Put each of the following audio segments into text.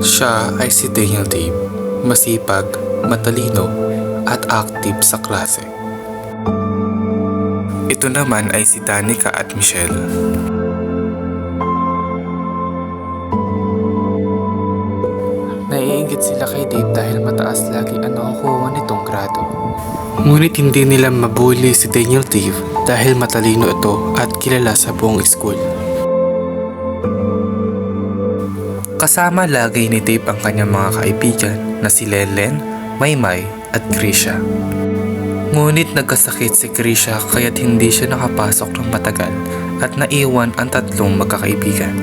Siya ay si Daniel Dave, masipag, matalino, at active sa klase. Ito naman ay si Danica at Michelle. Naiinggit sila kay Dave dahil mataas lagi ang nakukuha nitong grado. Ngunit hindi nila mabuli si Daniel Dave dahil matalino ito at kilala sa buong school. Kasama lagi ni Dave ang kanyang mga kaibigan na si Lenlen, Maymay at Krisha. Ngunit nagkasakit si Krisha kaya't hindi siya nakapasok ng matagal at naiwan ang tatlong magkakaibigan.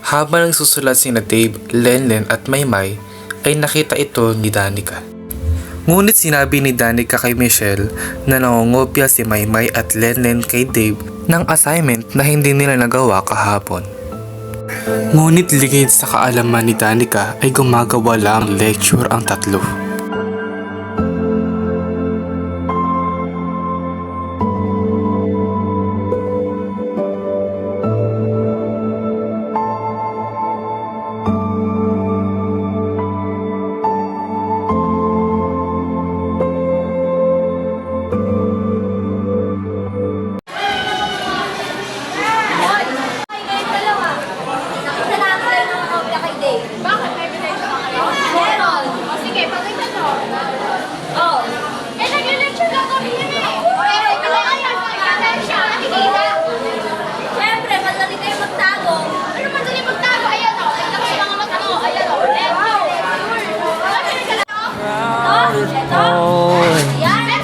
Habang nagsusulat sina Dave, Lenlen at Maymay ay nakita ito ni Danica. Ngunit sinabi ni Danica kay Michelle na nangungopia si Maymay at Lenlen kay Dave ng assignment na hindi nila nagawa kahapon. Ngunit lingid sa kaalaman ni Danica ay gumagawa lang lecture ang tatlo.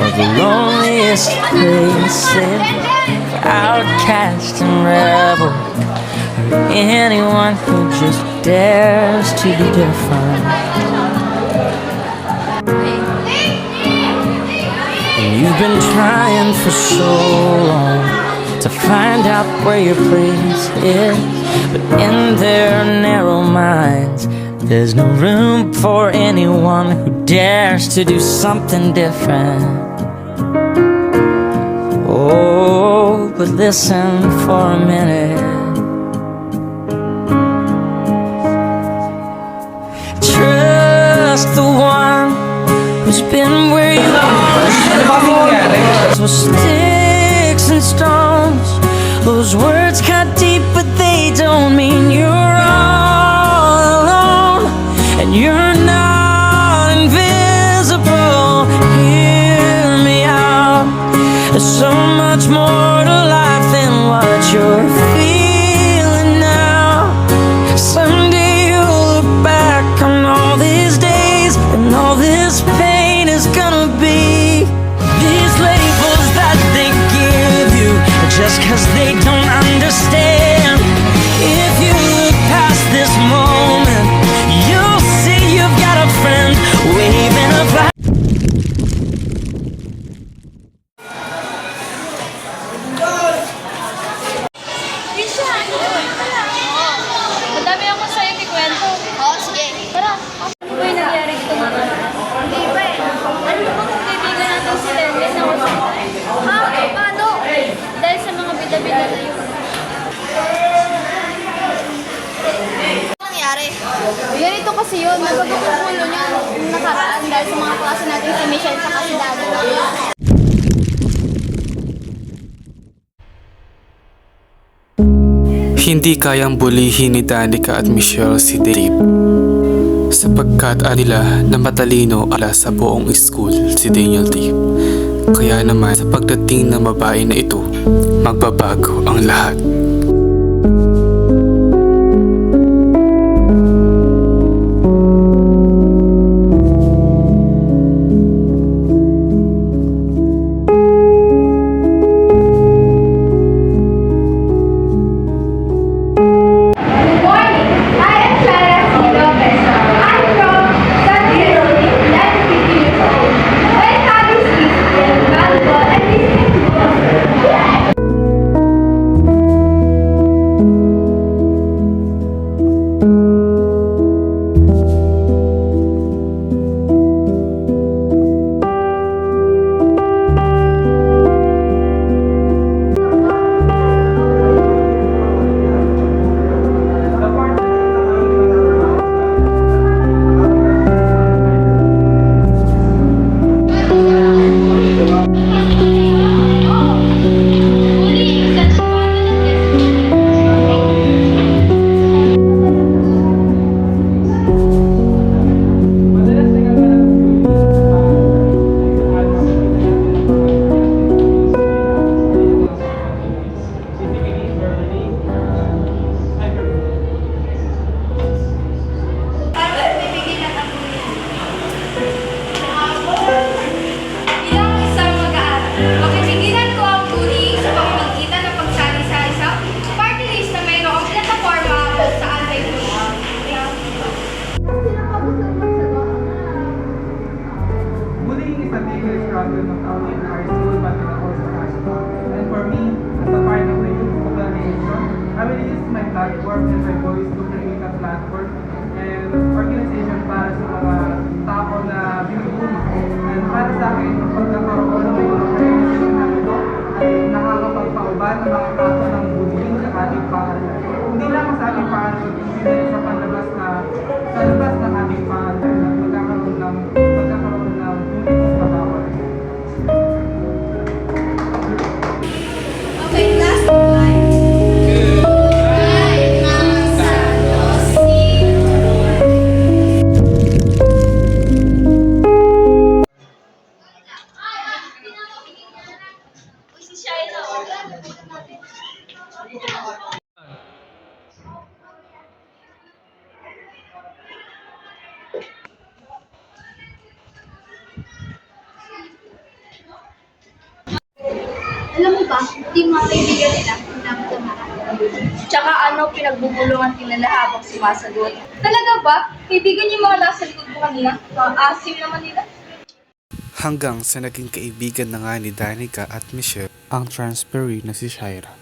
Of the loneliest place for outcast and rebel, or anyone who just dares to be different. And you've been trying for so long to find out where your place is, but in their narrow minds there's no room for anyone who dares to do something different. Oh, but listen for a minute. Trust the one who's been where you are. So sticks and stones, those words cut deep, but they don't mean you're all alone. And you're not invisible. Hear me out. There's so much more to life than what you're feeling now. Someday you'll look back on all these days, and all this pain is gonna be these labels that they give you just 'cause they don't understand. If you look past this moment, you'll see you've got a friend waving a flag. Madami ako sa'yo kikwento. Oo, sige. Tara. Ano ba yung nangyari dito, mama? Hindi ba eh. Ano ba kung kaibigan natin si Lenlen na hospital? Ha? Paano? Dahil sa mga bida-bida na yun. Ano nangyari? Ganito kasi yun. Nagbago ang ulo niya nung nakaraan dahil sa mga klase natin si Michelle sa si Daddy. Hindi kayang bulihin ni Danica at Michelle si Dave sapagkat nila na matalino ala sa buong school si Daniel Dave. Kaya naman sa pagdating ng babae na ito, magbabago ang lahat. platform and my voice to create a platform and organization para sa mga tao na binubuli. And para sa akin, ang pagkakaroon ng mga organization na ito ay nakakapagpauban ng mga kaso ng bullying sa ating paaralan. Hindi lang sa ating paaralan, kundi din sa labas ng ating paaralan at magkakaroon ng bullying sa bawat. Okay, last one. Ay, Mama Santos, si Shaila. Alam mo ba, yung mga kaibigan nila, pinagdamara. Tsaka pinagbubulungan nila habang sumasagot. Talaga ba? Kaibigan yung mga nasa likod mo kanina? Mga asim naman nila. Hanggang sa naging kaibigan na nga ni Danica at Michelle ang transferee na si Shaira.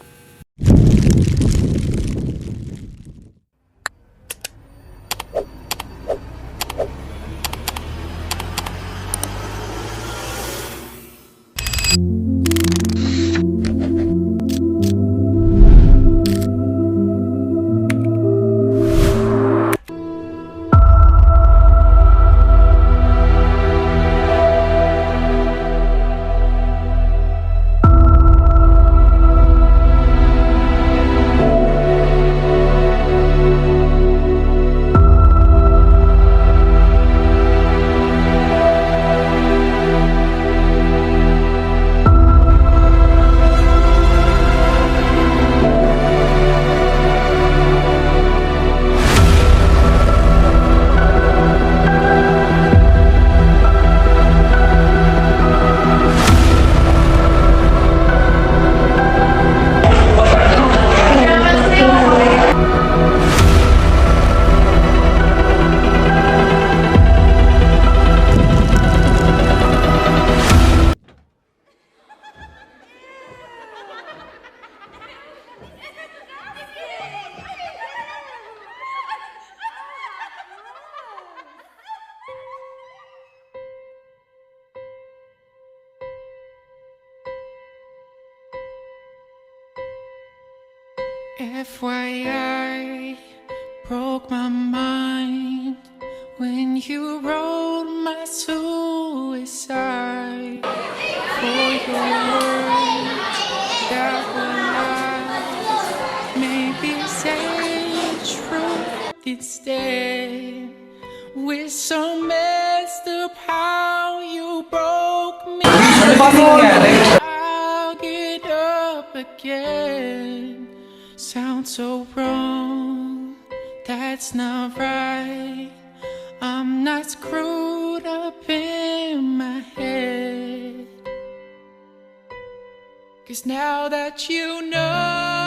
FYI, broke my mind when you wrote my suicide. For your words that were lies, maybe say truth instead. We're so messed up how you broke me. I'll get up again. Sounds so wrong, that's not right. I'm not screwed up in my head. 'Cause now that you know